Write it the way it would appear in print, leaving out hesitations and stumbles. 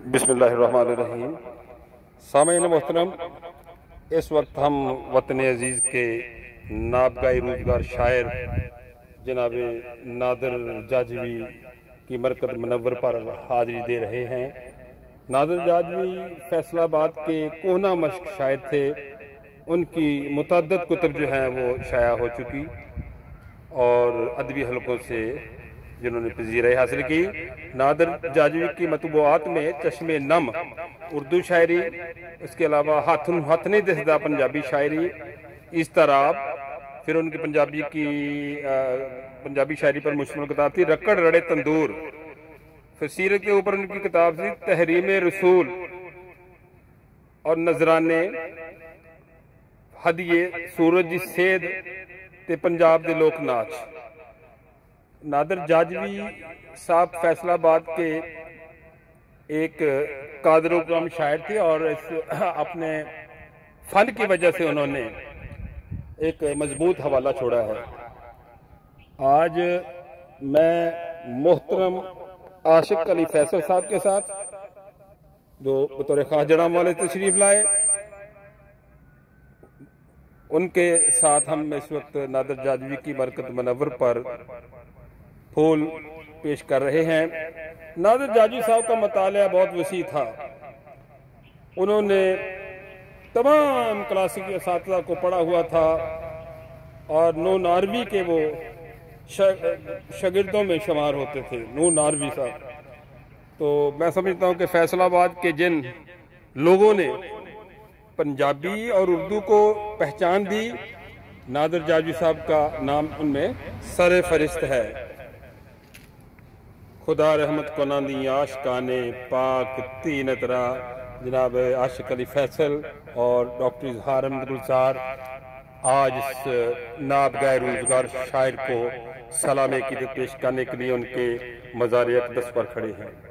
बिस्मिल्लाहिर्रहमानिर्रहीम। सामईन मोहतरम, इस वक्त हम वतन अजीज़ के नाबगाई रोज़गार शायर जनाब नादिर जाजवी की मरकज़ मुनव्वर पर हाज़िरी दे रहे हैं। नादिर जाजवी फैसलाबाद के कोहना मश्क शायर थे। उनकी मुतअद्दिद कुतुब जो हैं वो शाया हो चुकी और अदबी हलकों से जिन्होंने पज़ीराई हासिल की। नादिर जाजवी की मतबूआत में चश्मे नम उर्दू शायरी, इसके अलावा हथनी दसदा पंजाबी शायरी, इस तरह फिर उनकी पंजाबी शायरी पर मुश्तमिल किताब थी रकड़ रड़े तंदूर। फिर सीरत के ऊपर उनकी किताब थी तहरीम रसूल और नजराने, हदिये सूरज सेद ते पंजाब दे लोक नाच। नादिर जाजवी साहब फैसलाबाद के एक कादर कम शायर थे और इस अपने फन की वजह से उन्होंने एक मजबूत हवाला छोड़ा है। आज मैं मोहतरम आशिक अली फैसल साहब के साथ, जो बतौर खास जनाब वाले तशरीफ लाए, उनके साथ हम इस वक्त नादिर जाजवी की मरकज़ मुनव्वर पर फूल पेश कर रहे हैं। नादिर जाजवी साहब का मतालिया बहुत वसी था। उन्होंने तमाम क्लासिक असातिज़ा को पढ़ा हुआ था और नू नारवी के वो शागिर्दों में शुमार होते थे। नू नारवी साहब, तो मैं समझता हूँ कि फैसलाबाद के जिन लोगों ने पंजाबी और उर्दू को पहचान दी, नादिर जाजवी साहब का नाम उनमें सर फरिस्त है। खुदा रहमत को नांदी आशिकाने पाक तीन तरह जनाब आशिक अली फैसल और डॉक्टर इजहार अहमद गुलजार आज इस नाबगाए रोज़गार शायर को सलामी की पेश करने के लिए उनके मज़ार अक़दस पर खड़े हैं।